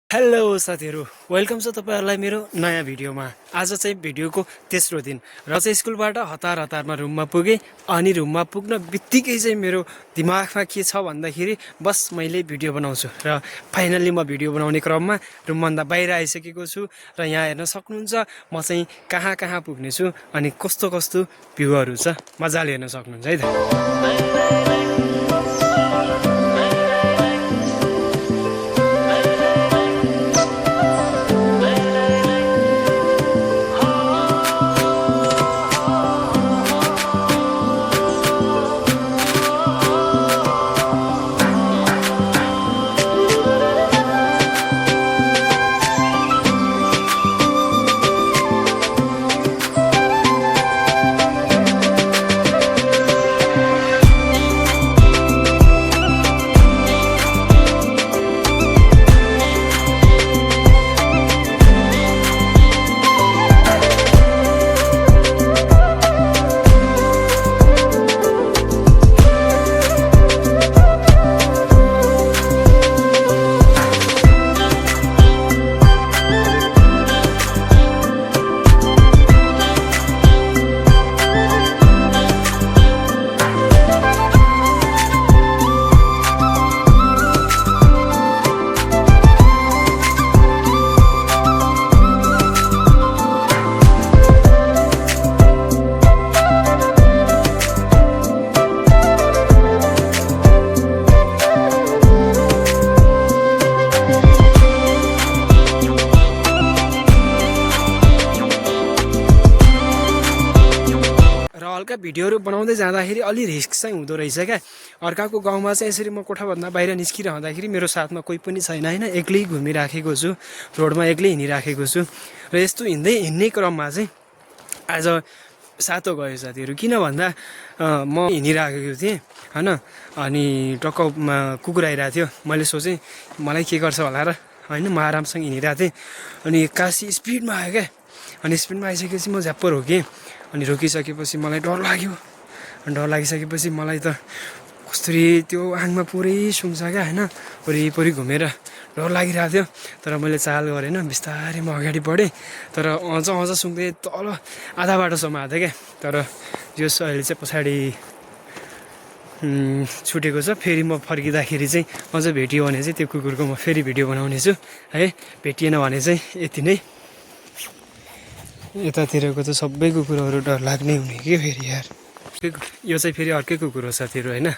Hello साथीहरु, welcome छ तपाईहरुलाई मेरो नयाँ भिडियोमा। आज चाहिँ भिडियोको तेस्रो दिन र चाहिँ स्कुलबाट हतारमा रुममा पुगे। अनि रुममा पुग्न बित्तिकै चाहिँ मेरो दिमागमा के छ भन्दाखेरि बस मैले भिडियो बनाउँछु र फाइनली म भिडियो बनाउने क्रममा रुमभन्दा बाहिर आइसकेको छु र यहाँ हेर्न सक्नुहुन्छ म चाहिँ कहाँ कहाँ पुग्ने छु अनि कस्तो कस्तो भ्यूहरु छ, मजाले हेर्न सक्नुहुन्छ है त। हल्का भिडियोहरु बनाउँदै जाँदाखेरि अलि रिस्क चाहिँ हुँदो रहेछ क्या। अर्काको गाउँमा चाहिँ यसरी म कोठाभन्दा बाहिर निस्किरहँदाखेरि मेरो साथमा कोही पनि छैन हैन, एक्लै घुमिराखेको छु, रोडमा एक्लै हिँडिराखेको छु। र यस्तो हिँड्ने क्रममा चाहिँ आज सातो गयो साथीहरु। किन भन्दा म हिँडिराखेको थिएँ हैन, अनि टक्कमा कुकुर आइरहेको थियो। मैले सोचेँ मलाई के गर्छ होला र हैन, म आरामसँग हिँडिरहेको थिएँ अनि एक्कासी स्पिडमा आयो क्या। अनि स्पिडमा आइसकेपछि म झ्याप्प रोकेँ। अनि रोकिसकेपछि मलाई डर लाग्यो। डर लागिसकेपछि मलाई त कसरी त्यो आङमा पुरै सुन्छ क्या हैन, वरिपरि घुमेर डर लागिरहेको थियो। तर मैले चाल गरेन, बिस्तारै म अगाडि बढेँ। तर अझ सुँग्दै तल आधा बाटोसम्म आएको थिएँ क्या। तर यो अहिले चाहिँ पछाडि छुटेको छ। फेरि म फर्किँदाखेरि चाहिँ अझ भेटियो भने चाहिँ त्यो कुकुरको म फेरि भिडियो बनाउने छु है। भेटिएन भने चाहिँ यति नै। यतातिरको त सबै कुकुरहरू डर लाग्ने हुने के फेरि यार। यो चाहिँ फेरि अर्कै कुकुर हो साथीहरु हैन,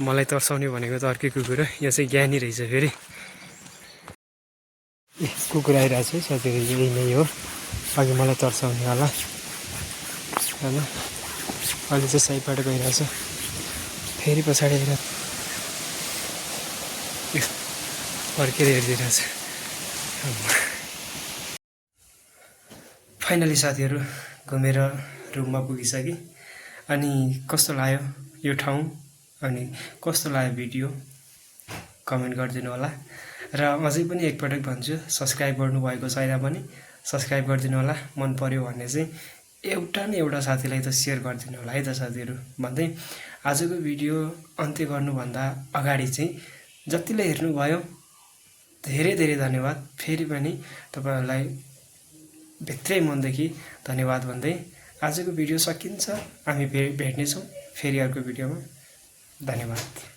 मलाई तर्साउने भनेको त अर्कै कुकुर हो। यो चाहिँ ज्ञानी रहेछ फेरि। कुकुर आइरहेको छ साथीहरु, यही नै हो अघि मलाई तर्साउने होला हैन। अहिले चाहिँ साइडबाट गइरहेछ, फेरि पछाडि आइरहेछ, फर्केर हेरिदिरहेछ। फाइनली साथीहरु घुमेर रुममा पुगिसकेँ। अनि कस्तो लाग्यो यो ठाउँ अनि कस्तो लाग्यो भिडियो कमेन्ट गरिदिनु होला। र अझै पनि एकपटक भन्छु, सब्स्क्राइब गर्नुभएको छैन भने सब्स्क्राइब गरिदिनु होला। मन पर्यो भने चाहिँ एउटा न एउटा साथीलाई त सेयर गरिदिनु होला है त साथीहरु। भन्दै आजको भिडियो अन्त्य गर्नुभन्दा अगाडि चाहिँ जतिले हेर्नुभयो धेरै धेरै धन्यवाद। फेरि पनि तपाईहरुलाई भित्रै मनदेखि धन्यवाद भन्दै आजको भिडियो सकिन्छ। हामी भेट्नेछौँ फेरि अर्को भिडियोमा। धन्यवाद।